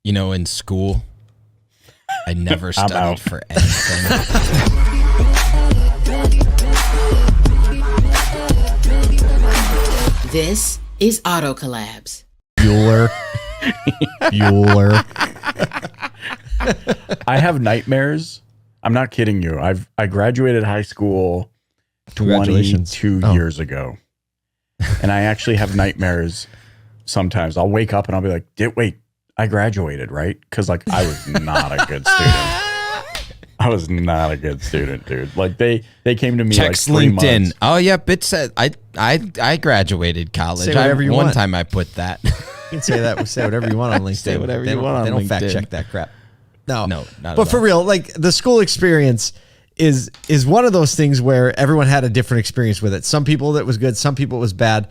You know, in school, I never studied for anything. This is Auto Collabs. Bueller. I have nightmares. I'm not kidding you. I graduated high school 22 years ago. And I actually have nightmares sometimes. I'll wake up and I'll be like, wait, I graduated, right? Because like I was not a good student. I was not a good student, dude. Like they came to me Checks like 3 LinkedIn. months. Oh, yep. It said I graduated college. Say whatever you One want. time I put that. You can say that. Say whatever you want on LinkedIn. Say whatever you want on They don't LinkedIn. fact check that crap. No, No, not But at for all. real, like the school experience is one of those things where everyone had a different experience with it. Some people that was good, some people it was bad.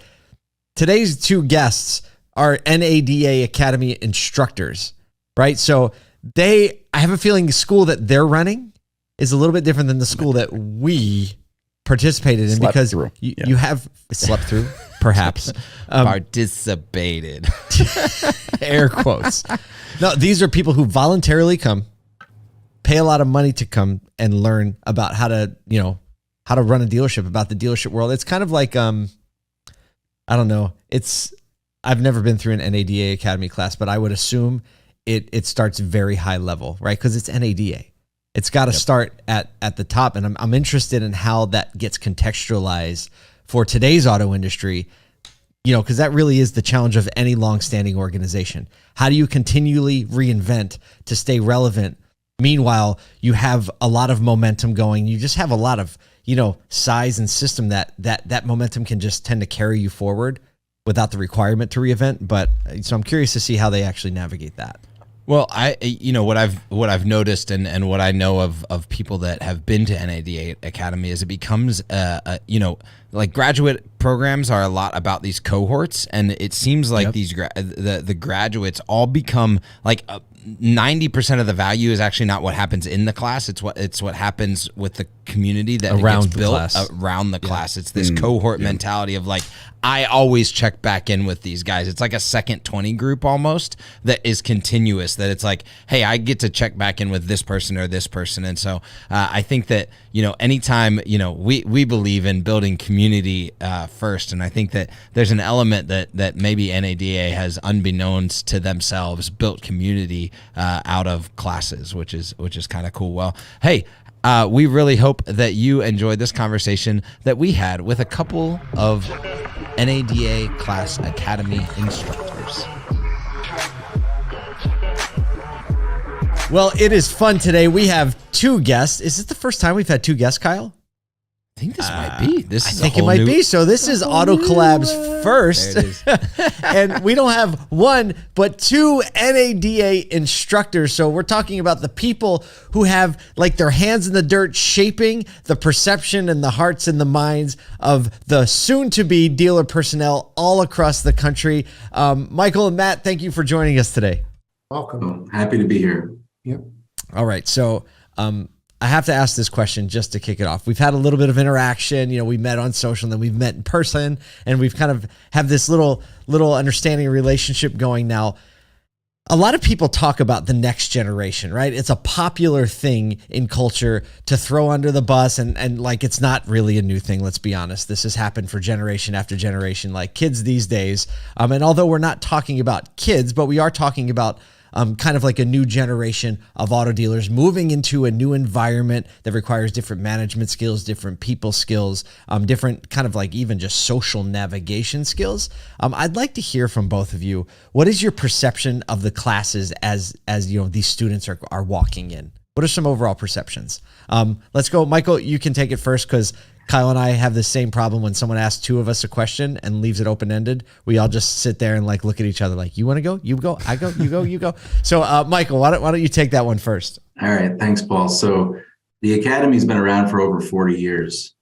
Today's two guests are NADA Academy instructors, right? So I have a feeling the school that they're running is a little bit different than the school that we participated in, Slept because through. you have slept through, perhaps. Participated. Air quotes. No, these are people who voluntarily come, pay a lot of money to come and learn about how to run a dealership, about the dealership world. It's kind of like, I don't know. I've never been through an NADA Academy class, but I would assume it starts very high level, right? Because it's NADA. It's got to start at the top. And I'm interested in how that gets contextualized for today's auto industry, because that really is the challenge of any longstanding organization. How do you continually reinvent to stay relevant? Meanwhile, you have a lot of momentum going. You just have a lot of, size and system that momentum can just tend to carry you forward without the requirement to reinvent. But so I'm curious to see how they actually navigate that. Well, what I've noticed and what I know of people that have been to NADA Academy is it becomes like graduate programs are a lot about these cohorts, and it seems like these the graduates all become like 90% of the value is actually not what happens in the class. It's what happens with the community that Around gets the built class. around the class. It's this cohort mentality of like, I always check back in with these guys. It's like a second 20 group almost that is continuous, that it's like, hey, I get to check back in with this person or this person. And so I think that, anytime, we believe in building community first. And I think that there's an element that maybe NADA has, unbeknownst to themselves, built community out of classes, which is kind of cool. Well, hey, we really hope that you enjoyed this conversation that we had with a couple of NADA Class Academy instructors. Well, it is fun today. We have two guests. Is this the first time we've had two guests, Kyle? I think this might be. I think it might be. So this is Auto Collabs first. There it is. And we don't have one, but two NADA instructors. So we're talking about the people who have like their hands in the dirt, shaping the perception and the hearts and the minds of the soon-to-be dealer personnel all across the country. Michael and Matt, thank you for joining us today. Welcome. Happy to be here. Yep. All right. So I have to ask this question just to kick it off. We've had a little bit of interaction. We met on social, and then we've met in person, and we've kind of have this little understanding relationship going now. A lot of people talk about the next generation, right? It's a popular thing in culture to throw under the bus, and like it's not really a new thing. Let's be honest. This has happened for generation after generation, like kids these days. And although we're not talking about kids, but we are talking about kind of like a new generation of auto dealers moving into a new environment that requires different management skills, different people skills, different kind of like even just social navigation skills. I'd like to hear from both of you. What is your perception of the classes as these students are walking in? What are some overall perceptions? Let's go. Michael, you can take it first, because Kyle and I have the same problem when someone asks two of us a question and leaves it open-ended. We all just sit there and like look at each other like, you want to go? You go. I go. You go. You go. So Michael, why don't you take that one first? All right. Thanks, Paul. So the Academy's been around for over 40 years,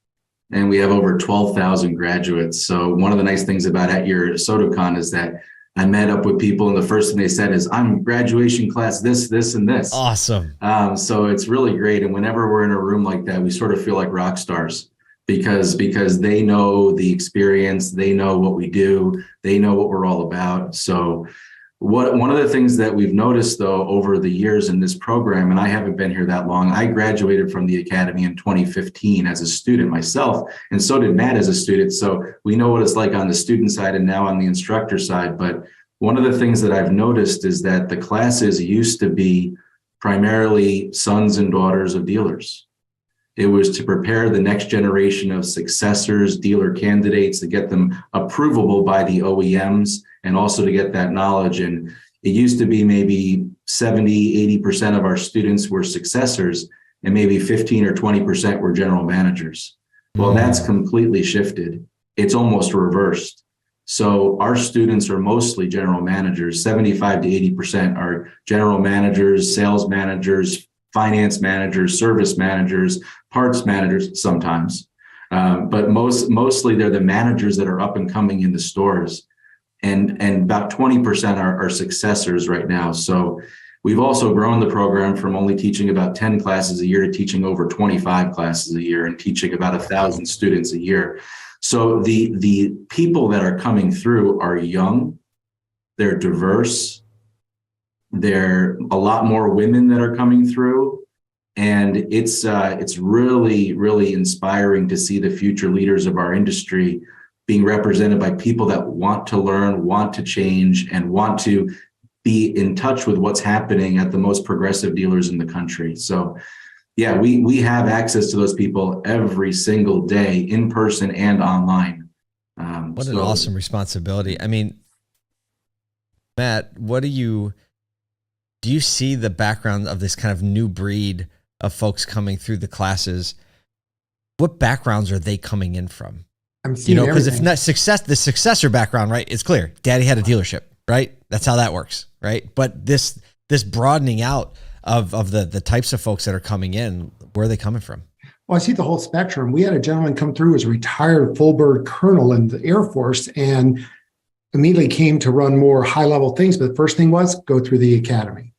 and we have over 12,000 graduates. So one of the nice things about at your ASOTU CON is that I met up with people, and the first thing they said is, I'm graduation class this, and this. Awesome. So it's really great. And whenever we're in a room like that, we sort of feel like rock stars. Because they know the experience, they know what we do, they know what we're all about. So One of the things that we've noticed though over the years in this program, and I haven't been here that long, I graduated from the academy in 2015 as a student myself, and so did Matt as a student. So we know what it's like on the student side and now on the instructor side. But one of the things that I've noticed is that the classes used to be primarily sons and daughters of dealers. It was to prepare the next generation of successors, dealer candidates, to get them approvable by the OEMs and also to get that knowledge. And it used to be maybe 70, 80% of our students were successors and maybe 15 or 20% were general managers. Well, that's completely shifted. It's almost reversed. So our students are mostly general managers. 75 to 80% are general managers, sales managers, finance managers, service managers, parts managers sometimes. But mostly they're the managers that are up and coming in the stores. And about 20% are successors right now. So we've also grown the program from only teaching about 10 classes a year to teaching over 25 classes a year and teaching about 1,000 students a year. So the people that are coming through are young, they're diverse, there are a lot more women that are coming through, and it's really, really inspiring to see the future leaders of our industry being represented by people that want to learn, want to change, and want to be in touch with what's happening at the most progressive dealers in the country. So yeah, we have access to those people every single day, in person and online. What an awesome responsibility. I mean, Matt, do you see the background of this kind of new breed of folks coming through the classes? What backgrounds are they coming in from? I'm seeing because if not the successor background, right? It's clear. Daddy had a dealership, right? That's how that works, right? But this broadening out of the types of folks that are coming in, where are they coming from? Well, I see the whole spectrum. We had a gentleman come through as a retired full bird colonel in the Air Force and immediately came to run more high level things. But the first thing was go through the academy.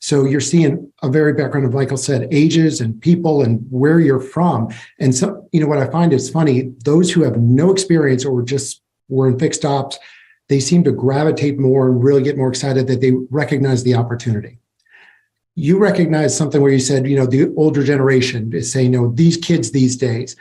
So you're seeing a very background of, like I said, ages and people and where you're from. And so, what I find is funny, those who have no experience or just were in fixed ops, they seem to gravitate more and really get more excited that they recognize the opportunity. You recognize something where you said, the older generation is saying, these kids these days.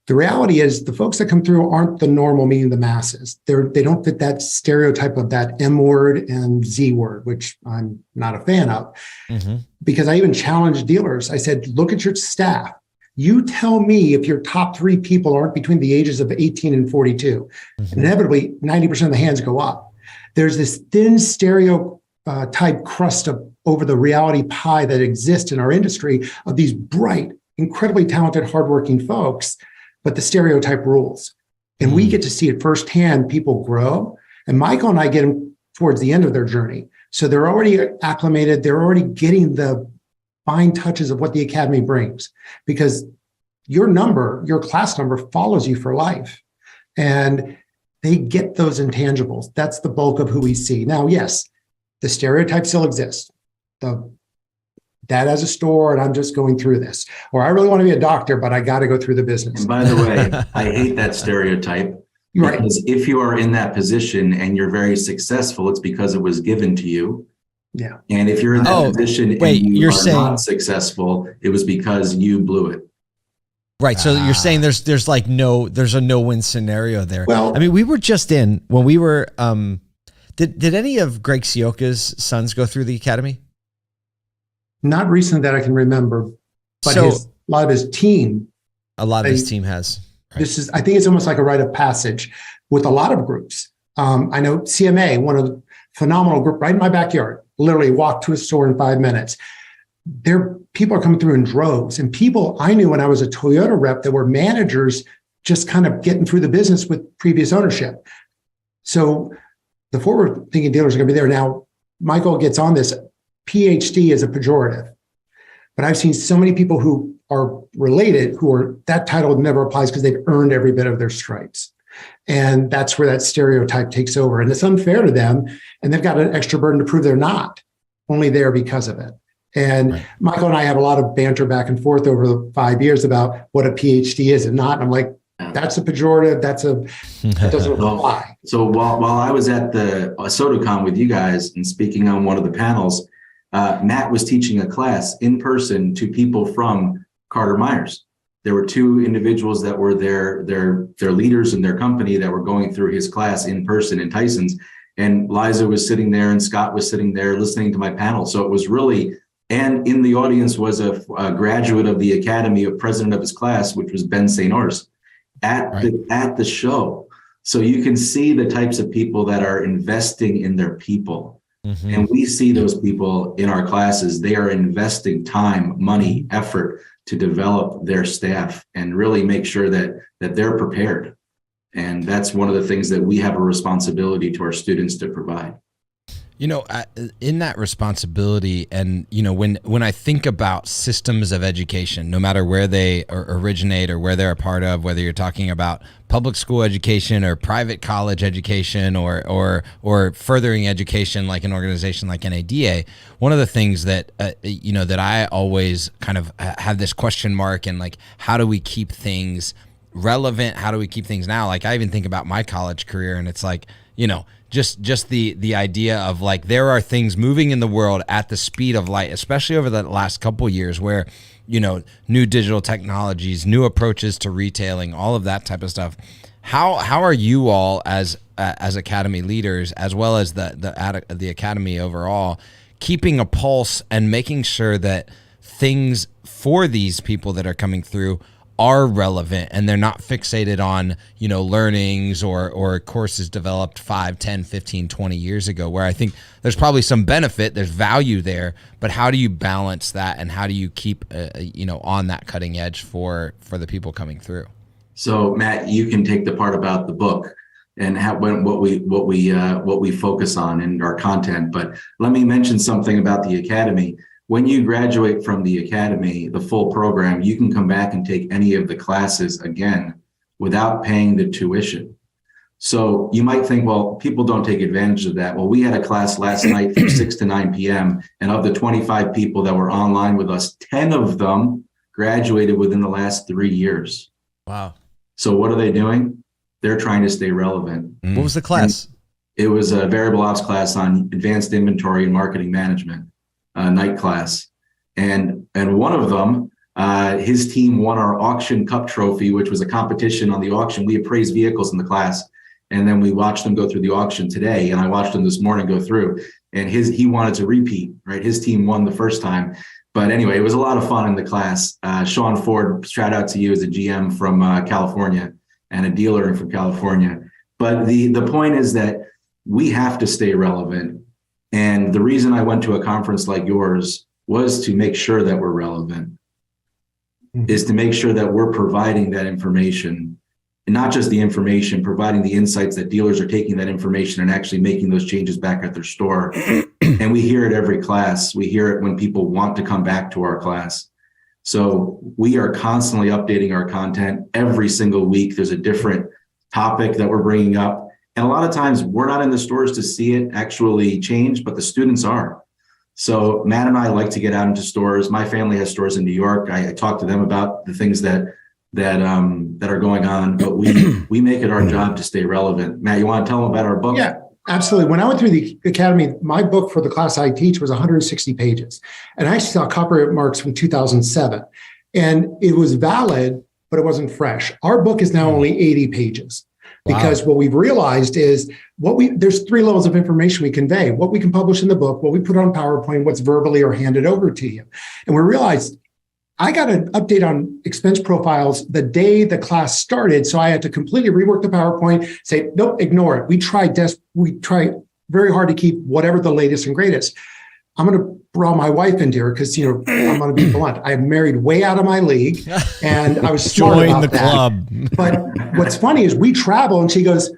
The reality is the folks that come through aren't the normal, meaning the masses. They don't fit that stereotype of that M word and Z word, which I'm not a fan of. Mm-hmm. Because I even challenged dealers. I said, look at your staff. You tell me if your top 3 people aren't between the ages of 18 and 42. Mm-hmm. And inevitably, 90% of the hands go up. There's this thin stereotype crust over the reality pie that exists in our industry of these bright, incredibly talented, hardworking folks. But the stereotype rules. And we get to see it firsthand. People grow. And Michael and I get them towards the end of their journey. So they're already acclimated. They're already getting the fine touches of what the academy brings, because your class number follows you for life. And they get those intangibles. That's the bulk of who we see. Now, yes, the stereotype still exists. Dad has a store and I'm just going through this. Or I really want to be a doctor, but I got to go through the business. And by the way, I hate that stereotype. Right. Because if you are in that position and you're very successful, it's because it was given to you. Yeah. And if you're in that position and you're saying, not successful, it was because you blew it. Right. So you're saying there's a no-win scenario there. Well, I mean, we were just when we were, did any of Greg Sioka's sons go through the academy? Not recently that I can remember, but a lot of his team. A lot of his team has. Right. I think it's almost like a rite of passage with a lot of groups. I know CMA, one of the phenomenal group right in my backyard, literally walked to a store in 5 minutes. People are coming through in droves, and people I knew when I was a Toyota rep that were managers just kind of getting through the business with previous ownership. So the forward-thinking dealers are going to be there. Now, Michael gets on this. PhD is a pejorative, but I've seen so many people who are related that title never applies because they've earned every bit of their stripes. And that's where that stereotype takes over. And it's unfair to them. And they've got an extra burden to prove they're not only there because of it. And right. Michael and I have a lot of banter back and forth over the 5 years about what a PhD is and not. And I'm like, That's a pejorative. That doesn't apply. So while I was at the ASOTU CON with you guys and speaking on one of the panels, Matt was teaching a class in person to people from Carter Myers. There were two individuals that were their leaders in their company that were going through his class in person in Tyson's. And Liza was sitting there and Scott was sitting there listening to my panel. So it was really, and in the audience was a graduate of the Academy, a president of his class, which was Ben St. Ors at the show. So you can see the types of people that are investing in their people. Mm-hmm. And we see those people in our classes. They are investing time, money, effort to develop their staff and really make sure that they're prepared. And that's one of the things that we have a responsibility to our students to provide. You know, in that responsibility, and you know, when I think about systems of education, no matter where they originate or where they're a part of, whether you're talking about public school education or private college education or furthering education like an organization like NADA, one of the things that you know, that I always kind of have this question mark, and like, how do we keep things relevant? How do we keep things now? Like, I even think about my college career, and it's like, you know, just the idea of like, there are things moving in the world at the speed of light, especially over the last couple of years, where, you know, new digital technologies, new approaches to retailing, all of that type of stuff. How are you all as Academy leaders, as well as the Academy overall, keeping a pulse and making sure that things for these people that are coming through are relevant and they're not fixated on, you know, learnings or courses developed 5, 10, 15, 20 years ago, where I think there's probably some benefit, there's value there, but how do you balance that, and how do you keep, you know, on that cutting edge for the people coming through? So Matt, you can take the part about the book and what we focus on in our content, but let me mention something about the Academy. When you graduate from the Academy, the full program, you can come back and take any of the classes again without paying the tuition. So you might think, well, people don't take advantage of that. Well, we had a class last night from 6 to 9 p.m. And of the 25 people that were online with us, 10 of them graduated within the last 3 years. Wow. So what are they doing? They're trying to stay relevant. What was the class? And it was a variable ops class on advanced inventory and marketing management. Night class, and one of them, his team won our auction cup trophy, which was a competition on the auction. We appraised vehicles in the class, and then we watched them go through the auction today. And I watched him this morning go through, and he wanted to repeat. Right, his team won the first time, but anyway, it was a lot of fun in the class. Sean Ford, shout out to you as a GM from California and a dealer from California. But the point is that we have to stay relevant. And the reason I went to a conference like yours was to make sure that we're relevant, is to make sure that we're providing that information, and not just the information, providing the insights that dealers are taking that information and actually making those changes back at their store. And we hear it every class. We hear it when people want to come back to our class. So we are constantly updating our content every single week. There's a different topic that we're bringing up. And a lot of times we're not in the stores to see it actually change, but the students are. So Matt and I like to get out into stores. My family has stores in New York. I talk to them about the things that are going on, but we make it our job to stay relevant. Matt, you want to tell them about our book? Yeah, absolutely. When I went through the Academy, my book for the class I teach was 160 pages. And I saw copyright marks from 2007. And it was valid, but it wasn't fresh. Our book is now only 80 pages. Because what we've realized is there's 3 levels of information we convey: what we can publish in the book, what we put on PowerPoint, what's verbally or handed over to you. And we realized I got an update on expense profiles the day the class started. So I had to completely rework the PowerPoint, say, nope, ignore it. We try very hard to keep whatever the latest and greatest. I'm going to draw my wife into here because, you know, I'm going to be blunt. I'm married way out of my league, and I was smart about the that. club. But what's funny is we travel, and she goes,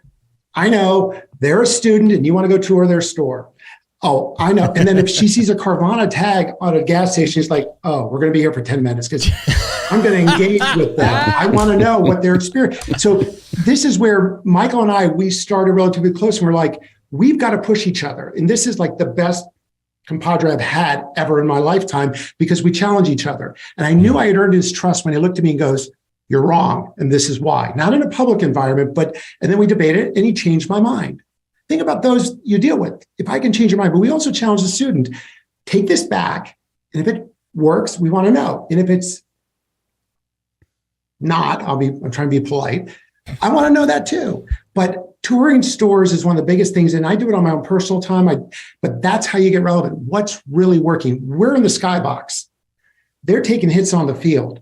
I know they're a student and you want to go tour their store. Oh, I know. And then if she sees a Carvana tag on a gas station, she's like, oh, we're going to be here for 10 minutes because I'm going to engage with them. I want to know what their experience. So this is where Michael and I, we started relatively close, and we're like, we've got to push each other. And this is like the best compadre I've had ever in my lifetime, because we challenge each other. And I knew I had earned his trust when he looked at me and goes, You're wrong. And this is why. Not in a public environment, and then we debate it and he changed my mind. Think about those you deal with. If I can change your mind, but we also challenge the student, take this back. And if it works, we want to know. And if it's not, I'm trying to be polite. I want to know that too. But touring stores is one of the biggest things. And I do it on my own personal time. But that's how you get relevant. What's really working? We're in the skybox. They're taking hits on the field.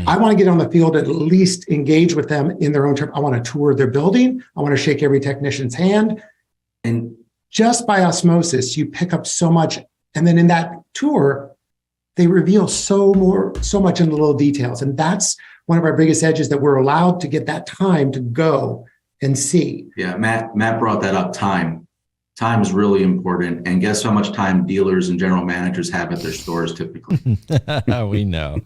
I want to get on the field, at least engage with them in their own term. I want to tour their building. I want to shake every technician's hand. And just by osmosis, you pick up so much. And then in that tour, they reveal so much in the little details. And that's one of our biggest edges, that we're allowed to get that time to go and see. Yeah, Matt brought that up, time. Time is really important. And guess how much time dealers and general managers have at their stores typically? We know.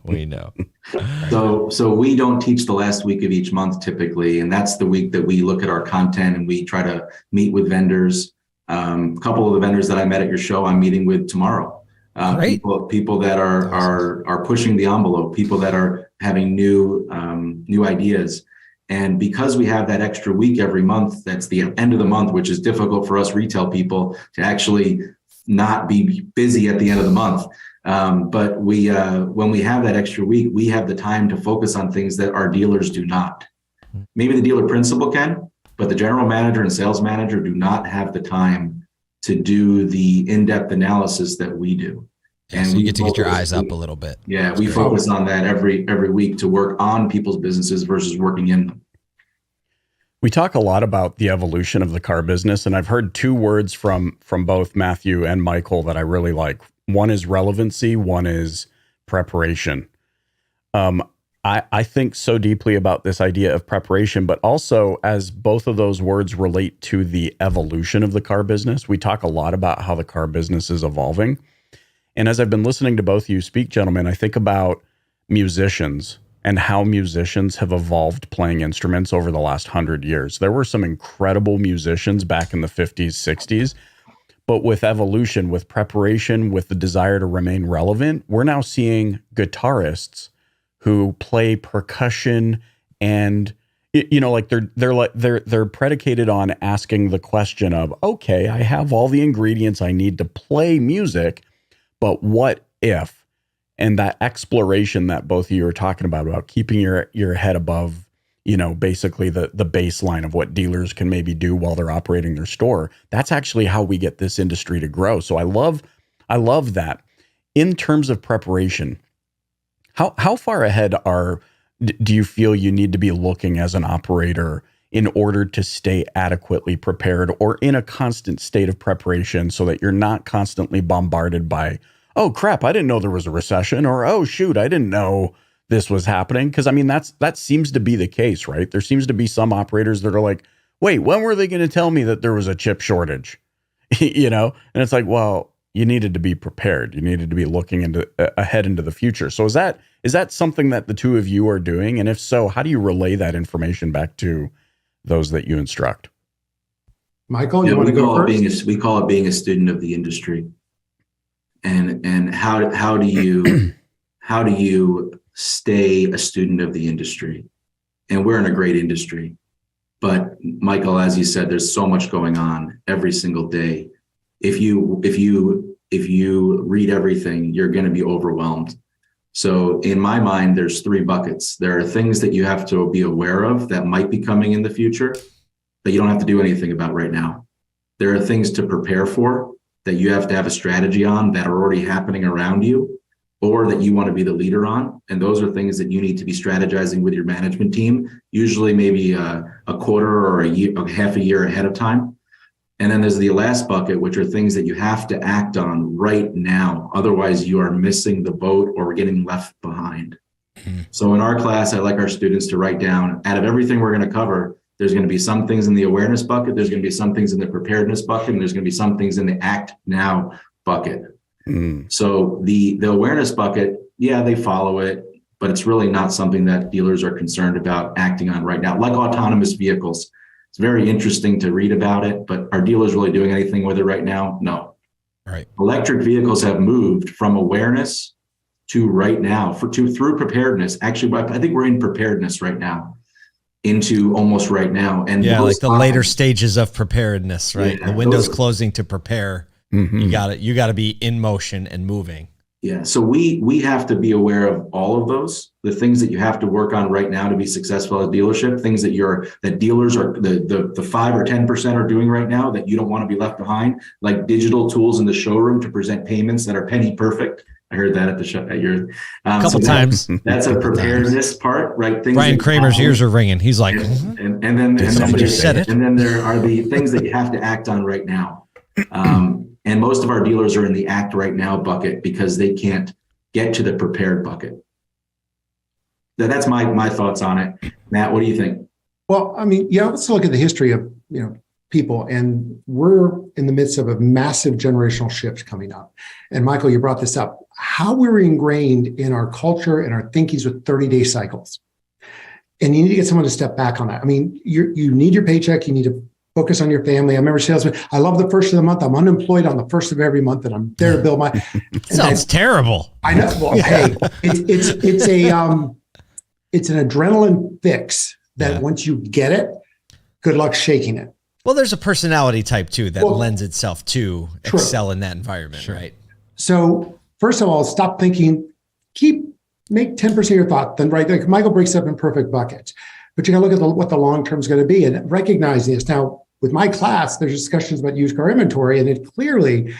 So we don't teach the last week of each month typically. And that's the week that we look at our content and we try to meet with vendors. A couple of the vendors that I met at your show, I'm meeting with tomorrow. People that are pushing the envelope, people that are having new ideas. And because we have that extra week every month, that's the end of the month, which is difficult for us retail people to actually not be busy at the end of the month. But when we have that extra week, we have the time to focus on things that our dealers do not. Maybe the dealer principal can, but the general manager and sales manager do not have the time to do the in-depth analysis that we do. And so you get to get your eyes up a little bit. Yeah, we focus on that every week to work on people's businesses versus working in them. We talk a lot about the evolution of the car business, and I've heard two words from both Matthew and Michael that I really like. One is relevancy, one is preparation. I think so deeply about this idea of preparation, but also as both of those words relate to the evolution of the car business, we talk a lot about how the car business is evolving. And as I've been listening to both of you speak, gentlemen, I think about musicians and how musicians have evolved playing instruments over the last 100 years. There were some incredible musicians back in the 50s, 60s, but with evolution, with preparation, with the desire to remain relevant, we're now seeing guitarists who play percussion, and they're predicated on asking the question of, okay, I have all the ingredients I need to play music, but what if? And that exploration that both of you are talking about keeping your head above, basically the baseline of what dealers can maybe do while they're operating their store. That's actually how we get this industry to grow. So I love that. In terms of preparation, how far ahead do you feel you need to be looking as an operator in order to stay adequately prepared or in a constant state of preparation so that you're not constantly bombarded by, oh crap, I didn't know there was a recession, or oh shoot, I didn't know this was happening? Because I mean, that seems to be the case, right? There seems to be some operators that are like, wait, when were they going to tell me that there was a chip shortage? And it's like, well, you needed to be prepared. You needed to be looking ahead into the future. So is that something that the two of you are doing? And if so, how do you relay that information back to those that you instruct? Michael, you want to go first? We call it being a student of the industry. And how do you stay a student of the industry? And we're in a great industry, but Michael, as you said, there's so much going on every single day. If you read everything, you're going to be overwhelmed. So in my mind, there's three buckets. There are things that you have to be aware of that might be coming in the future that you don't have to do anything about right now. There are things to prepare for that you have to have a strategy on that are already happening around you, or that you want to be the leader on. And those are things that you need to be strategizing with your management team, usually maybe a quarter or a year, half a year ahead of time. And then there's the last bucket, which are things that you have to act on right now. Otherwise, you are missing the boat or getting left behind. Mm-hmm. So in our class, I like our students to write down, out of everything we're going to cover, there's going to be some things in the awareness bucket, there's going to be some things in the preparedness bucket, and there's going to be some things in the act now bucket. Mm. So the awareness bucket, yeah, they follow it, but it's really not something that dealers are concerned about acting on right now. Like autonomous vehicles, it's very interesting to read about it, but are dealers really doing anything with it right now? No. Right. Electric vehicles have moved from awareness to right now through preparedness. Actually, I think we're in preparedness right now, into almost right now. And like the later stages of preparedness, right? The window's closing to prepare. You got to be in motion and moving. Yeah. So we have to be aware of all of those, the things that you have to work on right now to be successful at dealership, things that dealers are the 5 or 10% are doing right now that you don't want to be left behind, like digital tools in the showroom to present payments that are penny perfect. I heard that at your a couple times. That's a preparedness part, right? Things Brian Kramer's ears are ringing. He's like, and then there are the things that you have to act on right now. And most of our dealers are in the act right now bucket because they can't get to the prepared bucket. That's my thoughts on it. Matt, what do you think? Well, I mean, let's look at the history of, people, and we're in the midst of a massive generational shift coming up. And Michael, you brought this up, how we're ingrained in our culture and our thinkings with 30-day cycles. And you need to get someone to step back on that. I mean, you need your paycheck. You need to focus on your family. I remember salesmen, I love the first of the month. I'm unemployed on the first of every month and I'm there to build my. Sounds terrible. I know. Well, hey, it's an adrenaline fix that once you get it, good luck shaking it. Well, there's a personality type too that lends itself to excel in that environment, right? So first of all, stop thinking, make 10% of your thought, then right, like Michael breaks up in perfect buckets. But you got to look at what the long term is going to be and recognizing this. Now, with my class, there's discussions about used car inventory, and it clearly,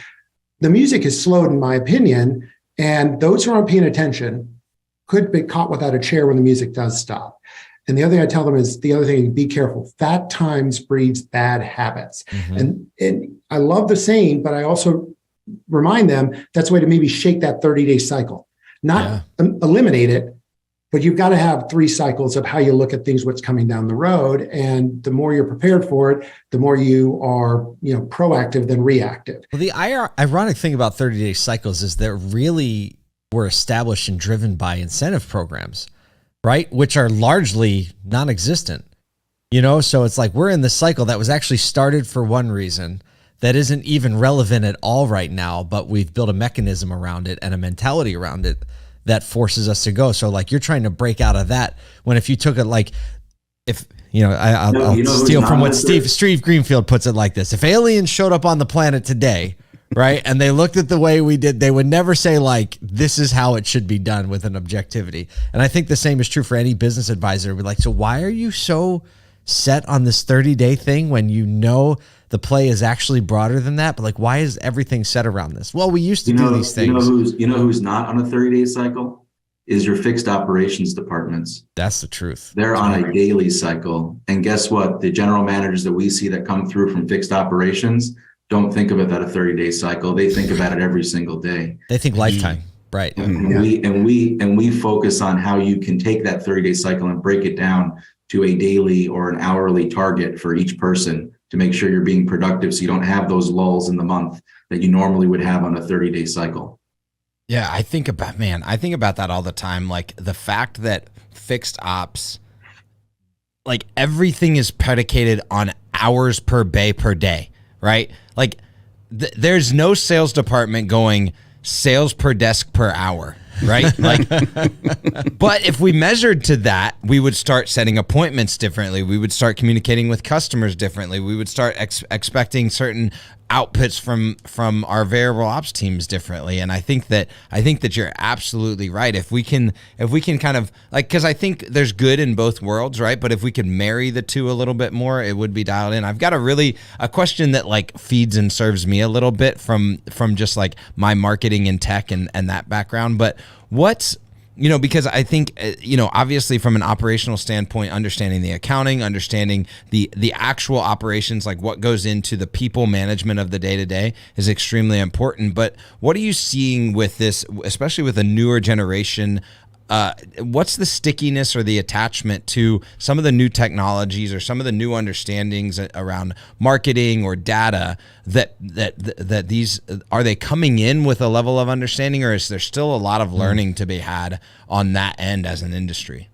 the music is slowed, in my opinion, and those who aren't paying attention could be caught without a chair when the music does stop. And the other thing I tell them is be careful. Fat times breeds bad habits. And I love the saying, but I also remind them that's a way to maybe shake that 30-day cycle, not eliminate it. But you've got to have 3 cycles of how you look at things, what's coming down the road. And the more you're prepared for it, the more you are, proactive than reactive. Well, the ironic thing about 30-day cycles is that really were established and driven by incentive programs, right? Which are largely non-existent, So it's like we're in this cycle that was actually started for one reason that isn't even relevant at all right now, but we've built a mechanism around it and a mentality around it that forces us to go. So like you're trying to break out of that when if you took it like, if, I'll steal from what Steve Greenfield puts it like this. If aliens showed up on the planet today, right, and they looked at the way we did, they would never say like, this is how it should be done with an objectivity. And I think the same is true for any business advisor. We're like, so why are you so set on this 30-day thing when the play is actually broader than that? But like, why is everything set around this? Well, we used to do these things. Who's not on a 30-day cycle is your fixed operations departments. That's the truth. They're on a daily cycle. And guess what? The general managers that we see that come through from fixed operations don't think of it at a 30-day cycle. They think about it every single day. They think lifetime. Right. And we focus on how you can take that 30-day cycle and break it down to a daily or an hourly target for each person to make sure you're being productive so you don't have those lulls in the month that you normally would have on a 30-day cycle. Yeah, I think about that all the time. Like the fact that fixed ops, like everything is predicated on hours per bay per day, right? Like there's no sales department going sales per desk per hour. Right? Like, but if we measured to that, we would start setting appointments differently. We would start communicating with customers differently. We would start expecting certain outputs from our variable ops teams differently. And I think that you're absolutely right. If we can kind of like, cause I think there's good in both worlds, right? But if we could marry the two a little bit more, it would be dialed in. I've got a question that like feeds and serves me a little bit from just like my marketing and tech and that background. But what's, because I think, obviously from an operational standpoint, understanding the accounting, understanding the actual operations, like what goes into the people management of the day-to-day is extremely important. But what are you seeing with this, especially with a newer generation? What's the stickiness or the attachment to some of the new technologies or some of the new understandings around marketing or data that these, are they coming in with a level of understanding, or is there still a lot of learning to be had on that end as an industry?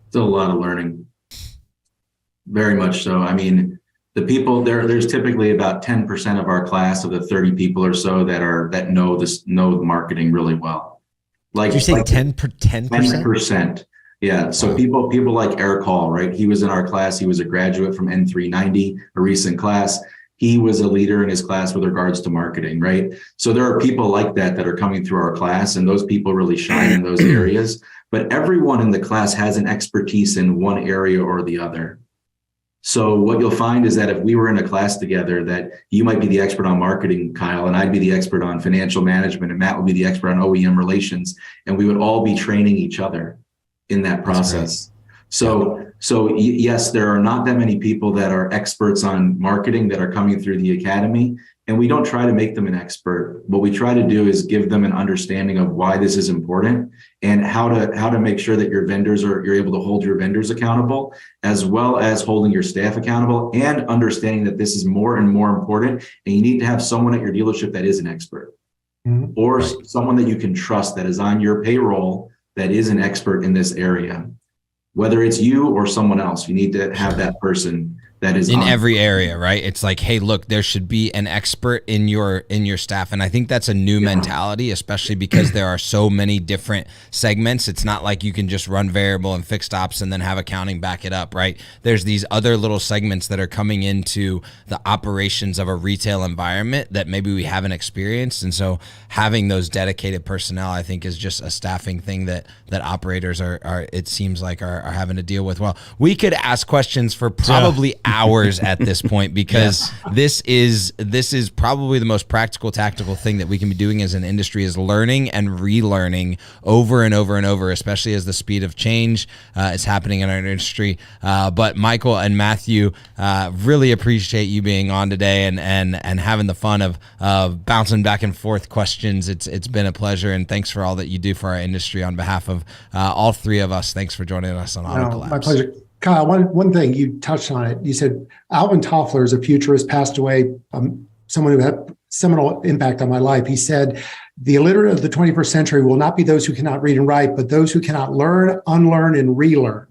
Still a lot of learning. Very much so. I mean, the people there's typically about 10% of our class of the 30 people or so that know marketing really well. Like, did you say like 10%? 10%. Yeah. So people like Eric Hall, right? He was in our class. He was a graduate from N390, a recent class. He was a leader in his class with regards to marketing, right? So there are people like that are coming through our class, and those people really shine in those areas. But everyone in the class has an expertise in one area or the other. So what you'll find is that if we were in a class together, that you might be the expert on marketing, Kyle, and I'd be the expert on financial management, and Matt would be the expert on OEM relations, and we would all be training each other in that process. So yes, there are not that many people that are experts on marketing that are coming through the academy, and we don't try to make them an expert. What we try to do is give them an understanding of why this is important and how to make sure that you're able to hold your vendors accountable, as well as holding your staff accountable, and understanding that this is more and more important, and you need to have someone at your dealership that is an expert, or someone that you can trust that is on your payroll that is an expert in this area. Whether it's you or someone else, you need to have that person that is in every area, right? It's like, hey, look, there should be an expert in your staff. And I think that's a new mentality, especially because there are so many different segments. It's not like you can just run variable and fixed ops and then have accounting back it up, right? There's these other little segments that are coming into the operations of a retail environment that maybe we haven't experienced. And so having those dedicated personnel, I think, is just a staffing thing that operators are it seems like are having to deal with. Well, we could ask questions for probably hours at this point, because this is probably the most practical, tactical thing that we can be doing as an industry, is learning and relearning over and over and over, especially as the speed of change is happening in our industry. But Michael and Matthew, really appreciate you being on today and having the fun of bouncing back and forth questions. It's been a pleasure, and thanks for all that you do for our industry. On behalf of all three of us, thanks for joining us on Auto Collabs. My pleasure. Kyle, one thing, you touched on it. You said Alvin Toffler is a futurist, passed away, someone who had seminal impact on my life. He said, the illiterate of the 21st century will not be those who cannot read and write, but those who cannot learn, unlearn, and relearn.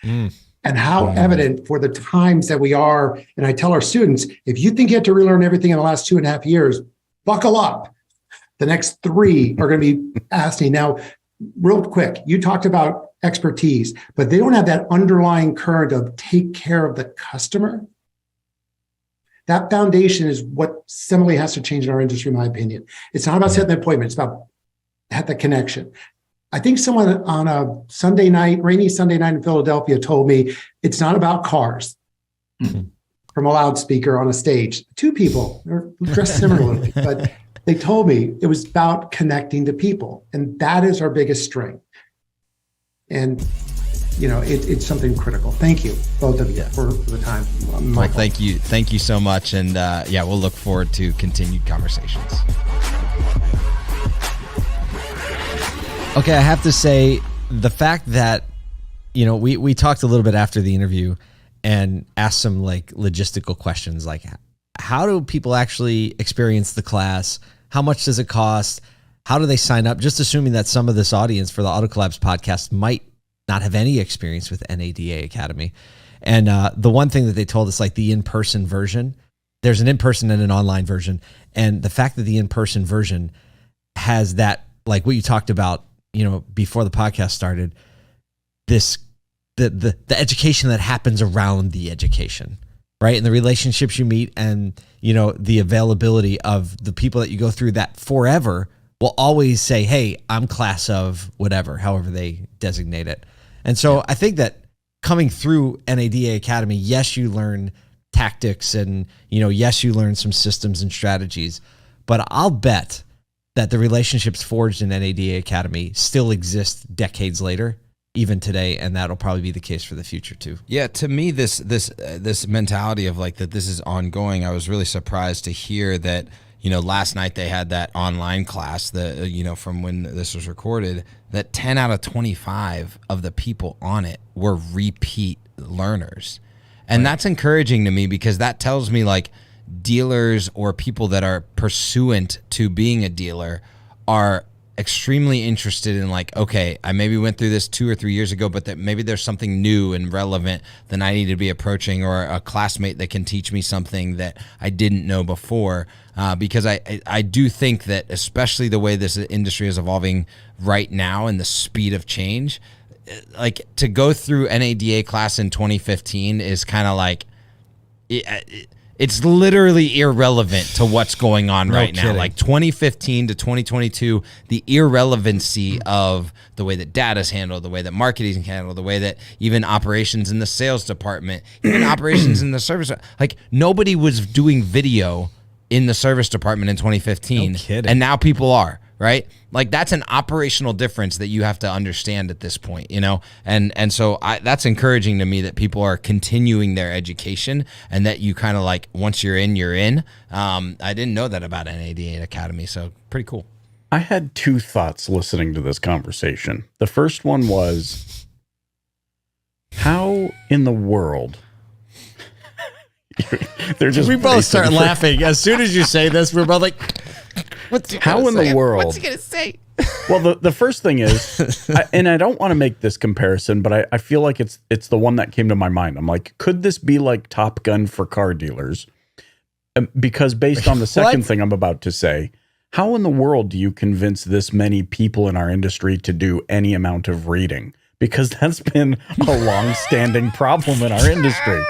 And how evident for the times that we are. And I tell our students, if you think you have to relearn everything in the last 2.5 years, buckle up. The next 3 are going to be asking. Now, real quick, you talked about expertise, but they don't have that underlying current of take care of the customer. That foundation is what similarly has to change in our industry, in my opinion. It's not about setting the appointment. It's about the connection. I think someone on a Sunday night, rainy Sunday night in Philadelphia, told me it's not about cars. From a loudspeaker on a stage. 2 people, they're dressed similarly, but they told me it was about connecting to people. And that is our biggest strength. And, it's something critical. Thank you, both of you, for the time. Well, thank you. Thank you so much. And we'll look forward to continued conversations. Okay, I have to say, the fact that, we talked a little bit after the interview and asked some logistical questions, like how do people actually experience the class? How much does it cost? How do they sign up? Just assuming that some of this audience for the Auto Collabs podcast might not have any experience with NADA Academy. And the one thing that they told us, the in-person version, there's an in-person and an online version. And the fact that the in-person version has that, what you talked about, before the podcast started, the education that happens around the education, right? And the relationships you meet, and, the availability of the people that you go through that forever will always say, hey, I'm class of whatever, however they designate it. And so I think that coming through NADA Academy, yes, you learn tactics and, yes, you learn some systems and strategies, but I'll bet that the relationships forged in NADA Academy still exist decades later, even today, and that'll probably be the case for the future too. Yeah, to me, this mentality of that this is ongoing, I was really surprised to hear that, last night they had that online class that, from when this was recorded, that 10 out of 25 of the people on it were repeat learners. And that's encouraging to me, because that tells me dealers or people that are pursuant to being a dealer are extremely interested in like, okay, I maybe went through this 2 or 3 years ago, but that maybe there's something new and relevant that I need to be approaching, or a classmate that can teach me something that I didn't know before. Because I do think that, especially the way this industry is evolving right now and the speed of change, like to go through NADA class in 2015 is kind of like, it's literally irrelevant to what's going on right now. Like 2015 to 2022, the irrelevancy of the way that data is handled, the way that marketing is handled, the way that even operations in the sales department, even operations in the service, like nobody was doing video in the service department in 2015. No kidding. And now people are, right? Like that's an operational difference that you have to understand at this point, you know? And so that's encouraging to me that people are continuing their education, and that you kind of like, once you're in, you're in. I didn't know that about NADA Academy. So pretty cool. I had two thoughts listening to this conversation. The first one was, how in the world... They're just we both start laughing as soon as you say this. We're both like, how in the world? What's he gonna say? Well, the first thing is, and I don't want to make this comparison, but I feel like it's the one that came to my mind. I'm like, could this be like Top Gun for car dealers? Because based on the second thing I'm about to say, how in the world do you convince this many people in our industry to do any amount of reading? Because that's been a long-standing problem in our industry.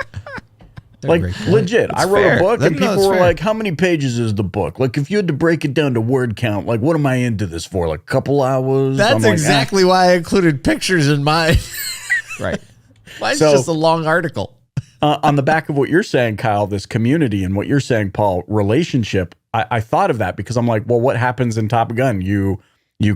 Like legit, I wrote a book and people were like, how many pages is the book? Like if you had to break it down to word count, like what am I into this for? Like a couple hours? That's exactly why I included pictures in mine. Right. Mine's just a long article. On the back of what you're saying, Kyle, this community, and what you're saying, Paul, relationship, I thought of that because I'm like, well, what happens in Top Gun? You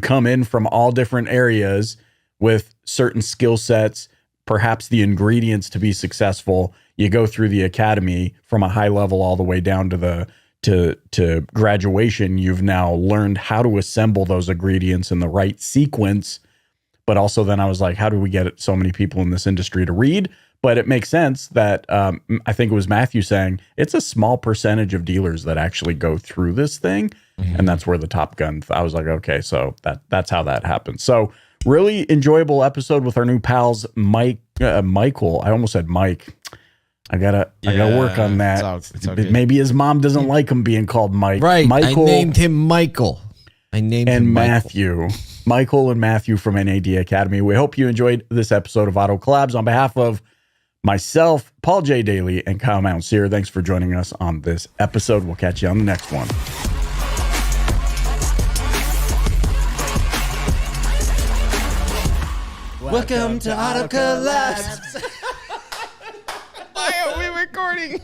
come in from all different areas with certain skill sets, perhaps the ingredients to be successful. You go through the academy from a high level all the way down to to graduation. You've now learned how to assemble those ingredients in the right sequence. But also then I was like, how do we get so many people in this industry to read? But it makes sense that I think it was Matthew saying it's a small percentage of dealers that actually go through this thing. Mm-hmm. And that's where the Top Gun, I was like, okay, so that's how that happens. So really enjoyable episode with our new pals, Michael. I almost said Mike. I gotta work on that. It's okay. Maybe his mom doesn't like him being called Mike. Right. Michael, I named him Michael. Matthew. Michael and Matthew from NADA Academy. We hope you enjoyed this episode of Auto Collabs. On behalf of myself, Paul J. Daly, and Kyle Mountsier, thanks for joining us on this episode. We'll catch you on the next one. Welcome to Auto Collabs. Why are we recording?